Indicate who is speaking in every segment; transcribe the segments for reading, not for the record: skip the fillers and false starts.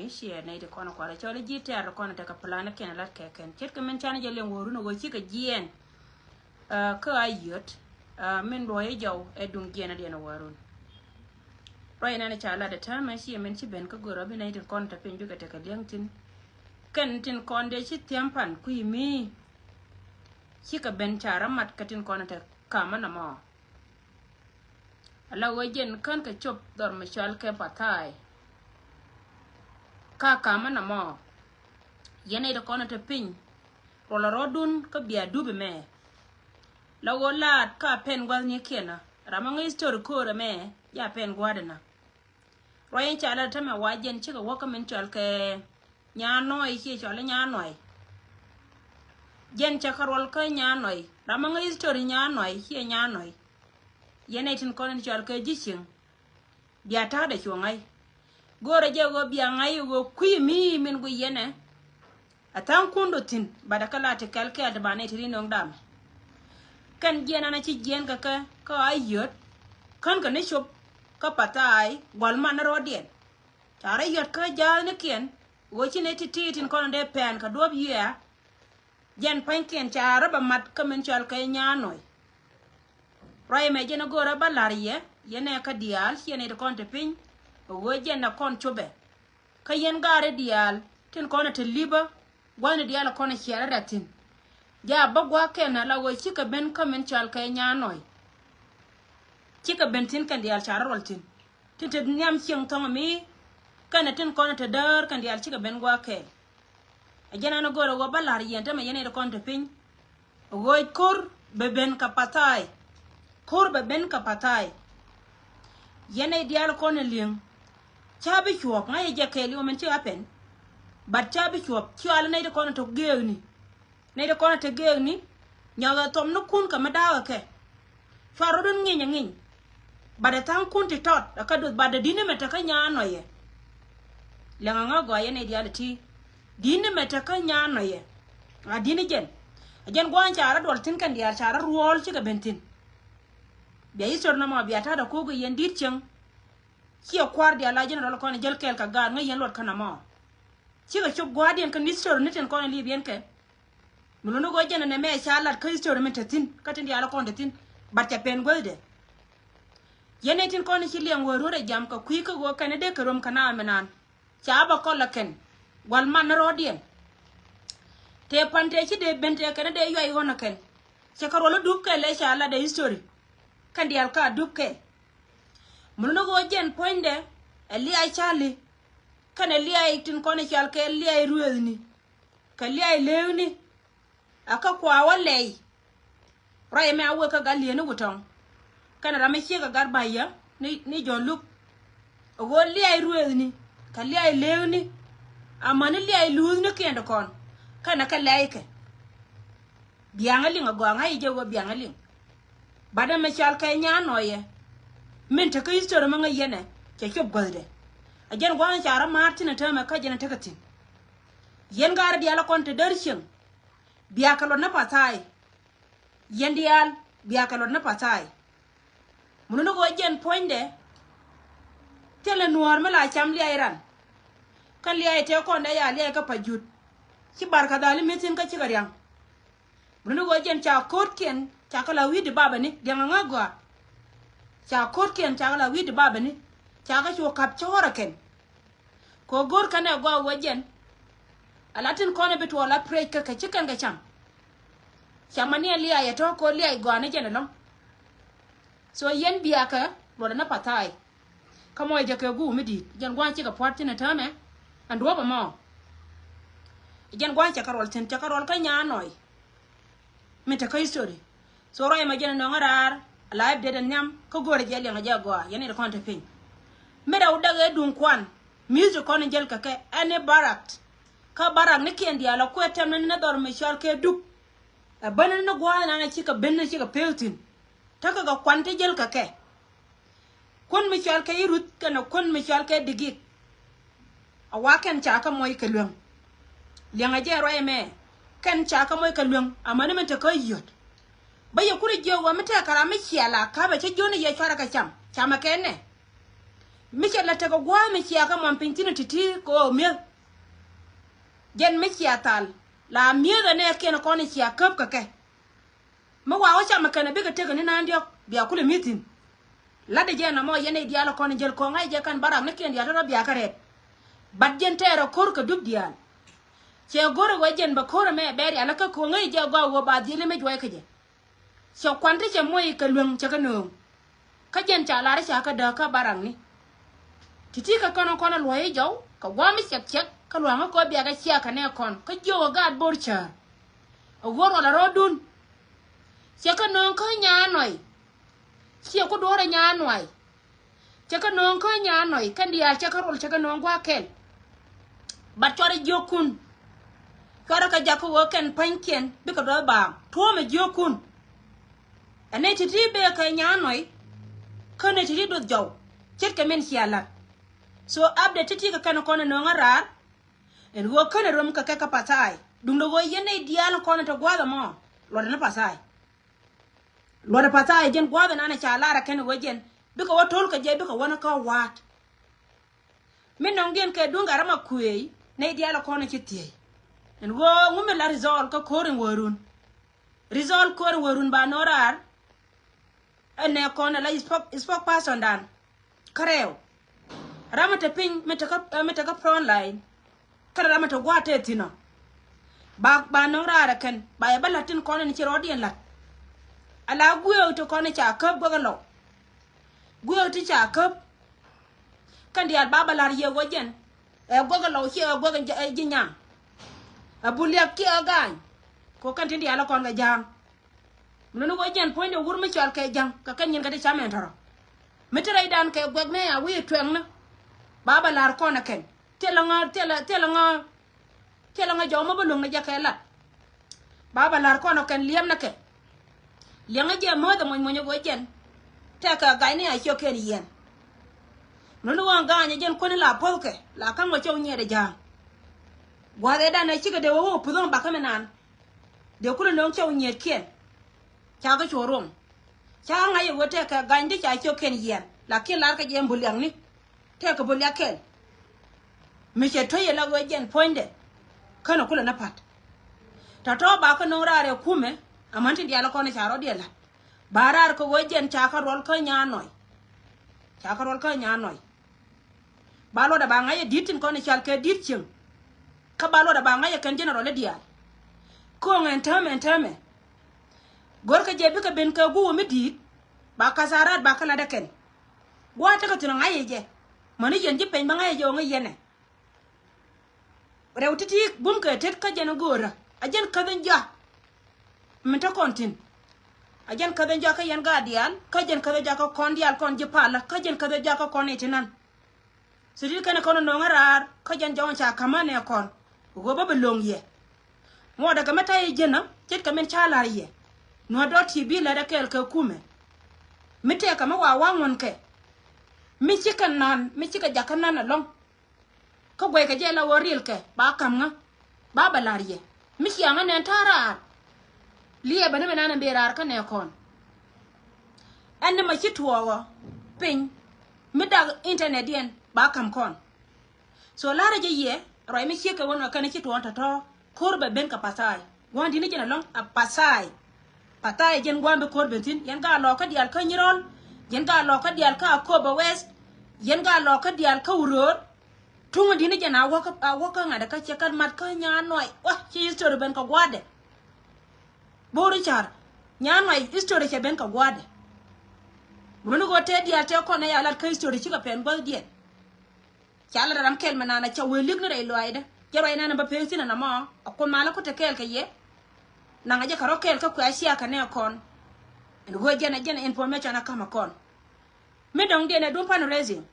Speaker 1: Indonesia na ide kono kwara chole jita kono ta kapalana ken lat keken chet men chana jale woru no go chika jien ka ayot men do e jaw e dum jena de no warun roy na chala da ta ma shi men chi ben ka goro be na ide kono ta penju ka ta ka lengtin ken tin konde chi tiampan ku mi chika ben chara mat katin kono ta kama na mo ala wajen kan ka chop dor machal ke patai ka kama na mo yene de kono te pin rola rodun ka bia dubi me la wola ka pen gwal ni kena ramanga history ko me ya pen gwadana royen chala ta me wajen chika waka men chal ke nyanoi chi chala nyanoi jen chakarol ka nyanoi ramanga history nyanoi chi nyanoi yene tin kono chal ke jichin bia ta da chongai gore je go bia ngai go kui mi min go yene atan kundo tin badakala te kalke ad bane tiri nong dam kan jena na ci jen ka ayot kan ka ne shop ka patai gol man rodien tare yot ka jal ne ken go ci ne ti tin kono de pen ka dob ya jen panken tare ba mat ka men chal ka nyanoi rai me jena gora balariye yene ka dial yene de konte pin wo jenna kon chobe ka yen gare dial tin kono te liba gwana dial kono hiara ratin ja bagwa kena la wo chika ben kamen chal ka nyanoi chika ben tin kan dial chara roltin tin te nyam chiang tong mi kana tin kono te dar kan dial chika ben gwa ke ajana no goro go balariye tama yene de konte pin wo kur be ben kapatai kur be ben kapatai yene dial kono ling chabi chuok na ye keli o men chi apen bat chabi chuok chial ne de kono to geuni ne de kono te geuni nyaga tom no kun ka madawa ke faro don nginya ngin bada tan kun ti tot aka do bada dine meta ka nyano ye lenga nga go ye ne dial ti dine meta ka nyano ye a dine jen gwan chara dol tin kan dial chara ruol chi ga bentin be yisor na ma biata da ko go yen dit cheng kiyo kwar dia la jena ko ne jel kel ka gar ngai yen lot kana ma ci ga chop gwadien kan histor ne ten ko ne libien ke muno go jena ne me chalat ka histor men tin ka tin dia la ko tin batta pen golde yene tin ko ne ci lien wo ro jam ka kui ka go kan de ka rom kana menan cha ba ko la ken wal man rodien te pante ci de bente kan de yoy wona ken ci ka ro lo dub ke le chala de histori kan dia ka dub ke muno go jen poinde eli ay chali kan eli ay tin kono chal ke eli ay ruelni ka eli ay lewni aka kwa walei ray me awe ka galie no guton kan rame chi ka garbaya ni jon luk go eli ay ruelni ka eli ay lewni amani eli ay luzni kendo kon kana ka laike biangali ngo ngai je go biangali bada me chal ka nyanoye min ta kai histori manga yene ke chob golde ajen gwan chara martin ta ma ka jena takatin yen gar diala konte darshin biya kalon na patai yen dial biya kalon na patai muno go jen poinde tele nuor mala cham li iran kan li ay te ko nda ya li ka pajut ci barka dali metin ka ci garyang muno go jen cha kot ken cha kala wi di baba ni denga ngagwa cha kot ken cha la wi di baba ni cha ga cho kap chora ken ko gor kana go wajen alatin kone bitu wala pray ka chikan ga cham chamani ali ya to ko li ay go ne jena long so yen biya ka lo na patai kamo je ke gu midi jen gwan chi ga porti na tame ando ba mo jen gwan cha karol ten cha karol ka nya noy meta ka history so ro ma jena no ngarar live de nyam ko gore je le nga jago yene de konte pin meda udaga dun kwan music on jel ka ke ane barak ka barak ne ken dia la ko tem na dor me shal ke duk banan na gwa na ci ka ben ci ka peltin taka ga kwante jel ka ke kon me shal ke irut kana kon me shal ke digi awaken cha ka moy ke lwang lenga je ro me kan cha ka moy ke lwang amane men ta ko yot baye kuri je wa mata kara me kiala ka ba ce joni ya fara ka chama kenne mi che la te ko gwa mi chia ka mon pintino titi ko mi jen mi chia tal la mi da ne ke no ko ni chia kap ka ke ma wa cha ma kana be ka te ka ni nan dio bia kule mitin la de jena mo yene dia la ko ni jel ko ngai je kan baram ne ken dia to bia ka re bad jen tero kor ka dub dia che gore wa jen ba kor me be ri ala ka ko ngai je go wo ba di le me joy ka je so kwante che moy ka lung che ka no ka jen cha la ra cha ka da ka barang ni titi ka kono kono lo ye jaw ka wa mi chek chek ka lo ma ko bia ga chia ka ne kon ka jo ga bor cha o woro la rodun che ka no ka nya noi che ko do ra nya noi che ka no ka nya noi kan dia che ka rol che ka no gwa kel ba chore jokun kara ka jako wo ken panken bi ka do ba to me jokun ane titi be ka nya noi ka ne titi do jaw chet ka men hiala so update titi ka kana kono no ngarar en wo kana rom ka ka patai dum do wo yene dial kono to gwada mo lo na patai lo da patai jen gwada na cha lara ken wo jen bi ka wo tol ka je bi ka wona ka wat men non gen ka dunga rama kuei ne dial kono kiti en wo ngume la result ka korin worun result korin worun ba norar ene kono la spok person dan kareo rama te ping metaka online kara rama te gwate tino ba no rara ken ba ya balatin kono ni chiro dien lat ala guyo to kono cha kap gogalo guyo ti cha kap kan dia baba lar ye wojen e gogalo chi e gogan jinya abulia ki agan ko kan ti dia la kon ga jang no wojen point wur mi chal ke jang ka kan yin ga de chamen toro metere dan ke gog me ya wi twen na baba lar kona ken telanga joma bulung na jakela baba lar kona ken liam na ke lianga je mo da mo nyogo jen te ka gaini a cho ken yen no wan ga nya jen koni la polke la kan mo chow nyede ja gwade da na chiga de wo pudon ba kamenan de kulo no chow nyed ken cha ga chorom cha nga ye wote ka gaindi cha cho ken yen la ke lar ka jem buliang ni te ka bulia ken mi che toye la go jen poinde kana kula na pat ta to ba ka no rare kume amanti dia la ko ne charo dia la barar ko go jen cha ka rol ka nya noi ba lo da ba nga ye ditin ko ne chal ke ditchim ka ba lo da ba nga ye kan general dia ko ngen tame gor ka je bi ka ben ka gu mi dit ba ka sarat ba ka la da ken gwa ta ka tuna nga ye je mani jen ji pen ba nga ye jo nga yene rewtiti bum ka tet ka jeno gora ajen ka den ja menta kontin ajen ka den ja ka yan gadial ka jen ka ja ka kondial kon je pala ka jen ka ja ka kon etinan sidi kana kono no ngarar ka jen jawon cha kamane kon go ba belong ye mo daga mata ye jena tet ka men chala ye no do tibi la da kel ka kume mite ka ma wa wangon ke mi chika jakanan long ko gwe ka jela woril ke ba kam nga ba balariye mi chianga ne tara liye bana menana berar ka ne kon enne ma chitwo pin mi dag internet yen ba kam kon so lara je ye roi mi chika wono ka ne chitwo ta to korbe ben ka pasai wandi ni jena long a pasai patai jen gwambe korbe tin yan ga lo ka dial ka nyirol yen ga lo ka dial ka ko ba west yen ga lo ka dial ka uror tunga dini jana waka ngada ka chekan mat ka nya noi wa chi history ben ka gwade bori char nya noi history che ben ka gwade bunu go te dial te ko na ya lat ka history chi ka pen gol die chala ram kel manana cha welik ne re loide jero ina na ba pesina na ma ko mala ko te kel ka ye na ngaje ka rokel ka ku asia ka ne kon en go jena information akama kon me dong de na dum pan raising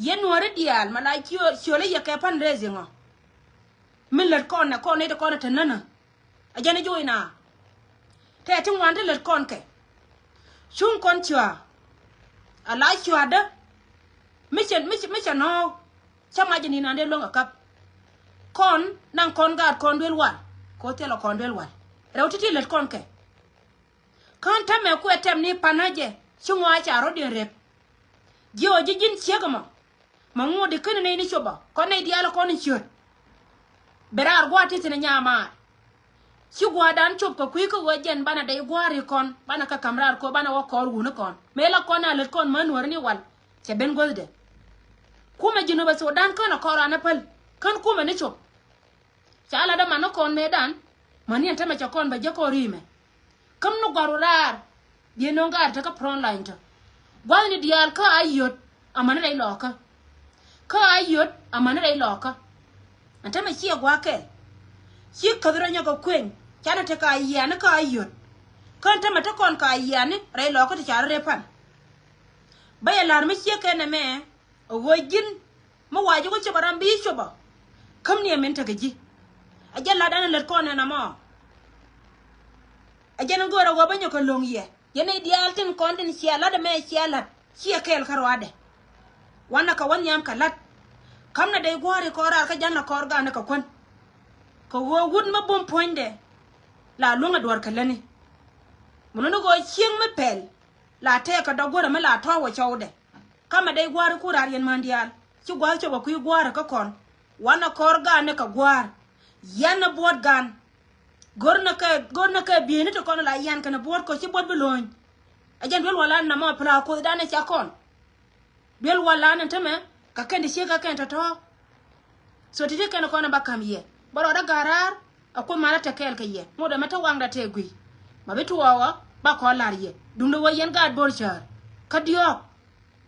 Speaker 1: yen wore dial mala chole ye ka pan raising o min let kon na kon ne de kon ta nana ajana joina te tin wande let kon ke chung kon chwa ala chwa da mi chen no chama jini na de longa kap kon nan kon gar kon del wan ko te lo kon del wan rewtiti let kon ke kan ta me ku etem ni panaje chungwa cha ro de rep Dio jijin chegama. Mangu de kene ne ni choba. Kone diala kone chot. Berar gwati tene nyama. Chi gwadan chop ko kuiko wajen bana day gwari kon. Bana ka kamrar ko bana wa kor wuna kon. Mela kon alet kon manwar ni wal. Che ben golde. Kuma Junuba Sudan kon akora napal. Kan kuma ni chop. Chala da mano kon medan. Mani antama cha kon ba jako rime. Kam no garurar. Ye no ngar ta ka pron line ta. Gwani dial ka ayot amana dai loka. Ka ayot amana dai loka. Antama chi agwake. Chi kadra nya ko kwen. Chana te ka yana ka ayot. Kan tama ta kon ka yana rai loka ta chara repan. Baya lar mi chi ke na me. Wajin ma waji ko ci baram bi choba. Kam ne men ta gaji. Ajalla dana ler kon na mo. Ajana gora go banyo ko longye. Yene dialtin kontin siala da me siala. Sia kel karwade. Wana ka wanyam ka lat. Kam na dai gore ko ra ka janna ko orga na ka kon. Ko wo wud ma bom poinde. La lunga dwar ka lani. Muno go chieng me pel. La te ka dogora me la to wo chawde. Kama dai gwar ku rar yen mandial. Ci gwar choba ku gwar ka kon. Wana ko orga na ka gwar. Yana bod gan. Gorna ka biene to kono la yan kana bor ko ci bod beloñ ajan bel wala na ma pra ko dana ci akon bel wala na teme ka kende ci ka kenta to so tite kana kono bakam ye baro da garar akko mala ta kel ka ye mo da mata wanga te gui ma betu wawa ba ko lar ye dum do yen ga bor char ka dio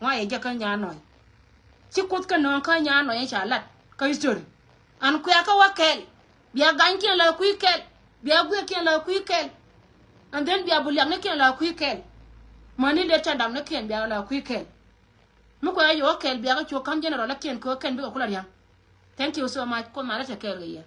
Speaker 1: wa ye jaka nya noy ci kut ka non ka nya noy cha lat ka history an ku ya ka wakel biya ganki la ku kel Bia gwe ken la quikel. And then bia buliang ne ken la quikel. Mani le tandam ne ken bia la quikel. Muko ayo kel bia ko kam general la ken ko ken bi ko la yang. Thank you so much ko mara ta kel ye.